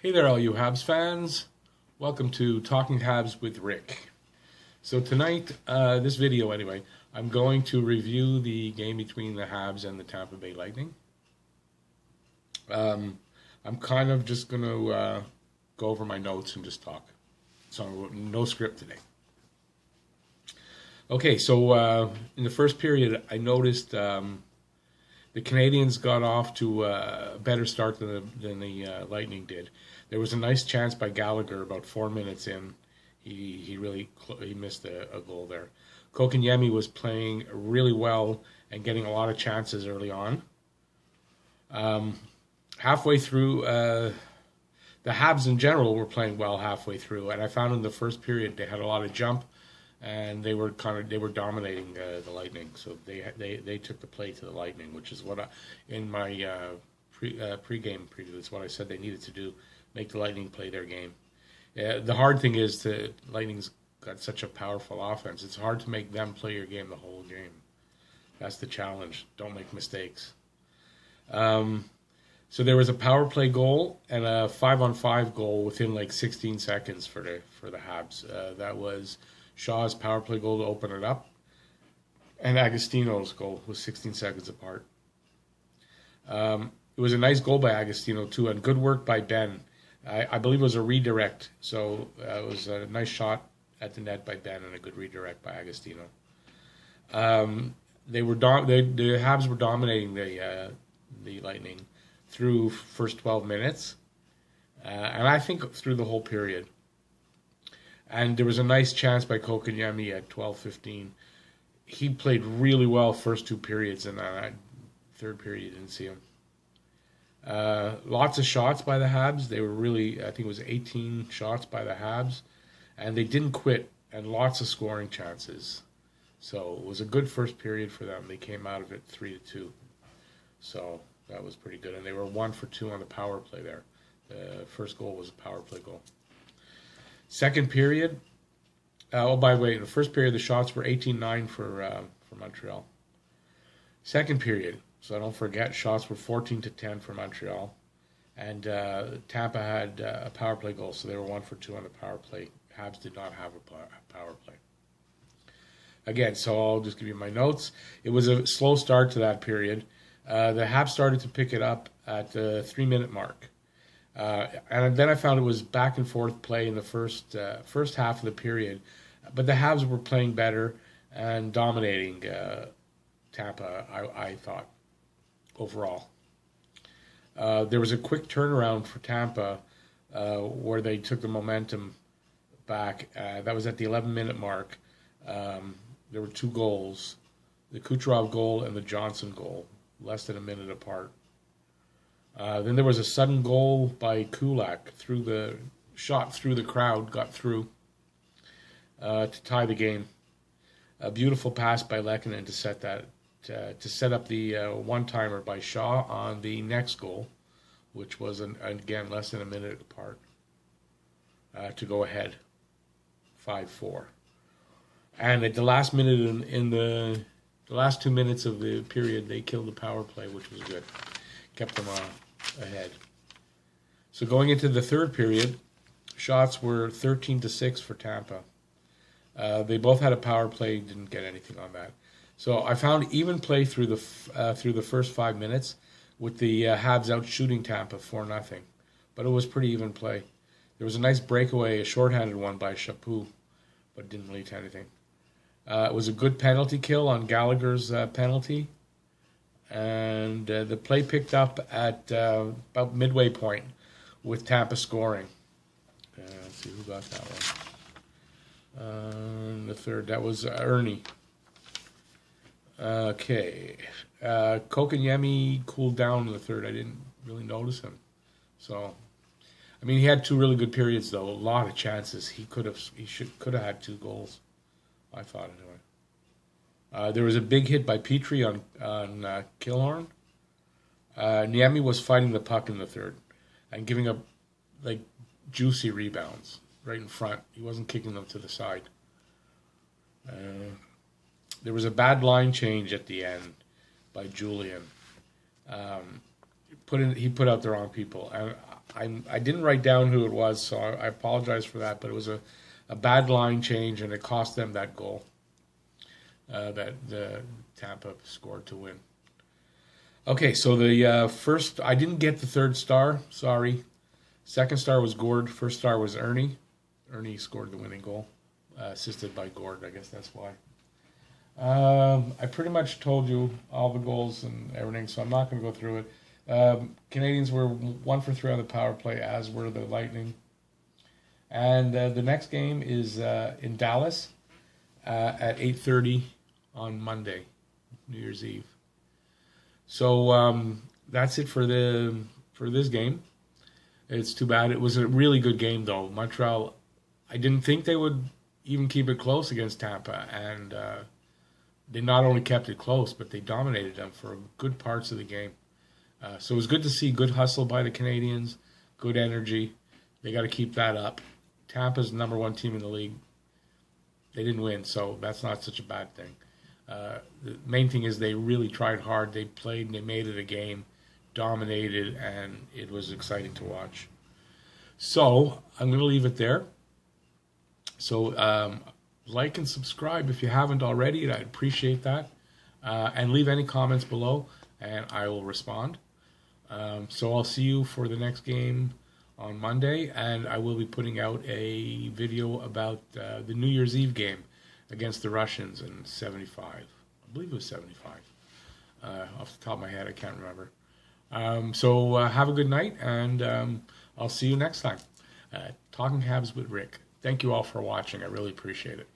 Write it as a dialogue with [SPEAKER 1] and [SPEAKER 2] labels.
[SPEAKER 1] Hey there, all you Habs fans. Welcome to Talking Habs with Rick. So tonight, this video anyway, I'm going to review the game between the Habs and the Tampa Bay Lightning. I'm kind of just going to go over my notes and just talk. So no script today. Okay, so in the first period, I noticed the Canadians got off to a better start than the Lightning did. There was a nice chance by Gallagher about 4 minutes in. He missed a goal there. Niemi was playing really well and getting a lot of chances early on. Halfway through, the Habs in general were playing well halfway through, and I found in the first period they had a lot of jump, and they were dominating the Lightning. So they took the play to the Lightning, which is what in my pre-game preview, it's what I said they needed to do. Make the Lightning play their game. The hard thing is the Lightning's got such a powerful offense. It's hard to make them play your game the whole game. That's the challenge. Don't make mistakes. So there was a power play goal and a 5-on-5 goal within like 16 seconds for the Habs. That was Shaw's power play goal to open it up, and Agostino's goal was 16 seconds apart. It was a nice goal by Agostino too, and good work by Ben. I believe it was a redirect, so it was a nice shot at the net by Ben and a good redirect by Agostino. The Habs were dominating the Lightning through first 12 minutes, and I think through the whole period. And there was a nice chance by Niemi at 12:15. He played really well first two periods, and that third period you didn't see him. Lots of shots by the Habs. They were really, I think it was 18 shots by the Habs, and they didn't quit, and lots of scoring chances. So it was a good first period for them. They came out of it 3-2. So that was pretty good, and they were 1 for 2 on the power play there. The first goal was a power play goal. Second period, by the way, in the first period the shots were 18-9 for Montreal. Second period, so don't forget, shots were 14-10 for Montreal, and Tampa had a power play goal, so they were 1 for 2 on the power play. Habs did not have a power play. Again, so I'll just give you my notes. It was a slow start to that period. The Habs started to pick it up at the 3-minute mark. And then I found it was back and forth play in the first half of the period. But the Habs were playing better and dominating Tampa, I thought, overall. There was a quick turnaround for Tampa where they took the momentum back. That was at the 11-minute mark. There were 2 goals, the Kucherov goal and the Johnson goal, less than a minute apart. Then there was a sudden goal by Kulak through the crowd, got through to tie the game. A beautiful pass by Lehkonen to set up the one-timer by Shaw on the next goal, which was again less than a minute apart, to go ahead 5-4. And at the last minute in the last 2 minutes of the period, they killed the power play, which was good. Kept them ahead. So going into the third period, shots were 13-6 for Tampa. They both had a power play, didn't get anything on that. So I found even play through the first 5 minutes, with the Habs out shooting Tampa 4-0. But it was pretty even play. There was a nice breakaway, a shorthanded one by Chaput, but didn't lead to anything. It was a good penalty kill on Gallagher's penalty. And the play picked up at about midway point with Tampa scoring. Let's see who got that one. The third, that was Ernie. Okay. Niemi cooled down in the third. I didn't really notice him. So, I mean, he had 2 really good periods, though. A lot of chances. He could have had 2 goals, I thought, anyway. There was a big hit by Petrie on Killorn. Niemi was fighting the puck in the third and giving up like juicy rebounds right in front. He wasn't kicking them to the side. There was a bad line change at the end by Julian. he put out the wrong people, and I didn't write down who it was, so I apologize for that. But it was a bad line change, and it cost them that goal that the Tampa scored to win. Okay, so the first, I didn't get the third star. Sorry. Second star was Gord. First star was Ernie. Ernie scored the winning goal, assisted by Gord. I guess that's why. I pretty much told you all the goals and everything, so I'm not going to go through it. Canadians were 1 for 3 on the power play, as were the Lightning. And the next game is in Dallas at 8:30 on Monday, New Year's Eve. So that's it for this game. It's too bad. It was a really good game, though. Montreal, I didn't think they would even keep it close against Tampa, and they not only kept it close, but they dominated them for good parts of the game. So it was good to see good hustle by the Canadians, good energy. They got to keep that up. Tampa's the number 1 team in the league. They didn't win, so that's not such a bad thing. The main thing is they really tried hard. They played and they made it a game, dominated, and it was exciting to watch. So I'm going to leave it there. So like and subscribe if you haven't already. I'd appreciate that. And leave any comments below, and I will respond. So I'll see you for the next game on Monday, and I will be putting out a video about the New Year's Eve game against the Russians in 75. I believe it was 75. Off the top of my head, I can't remember. So have a good night, and I'll see you next time. Talking Habs with Rick. Thank you all for watching. I really appreciate it.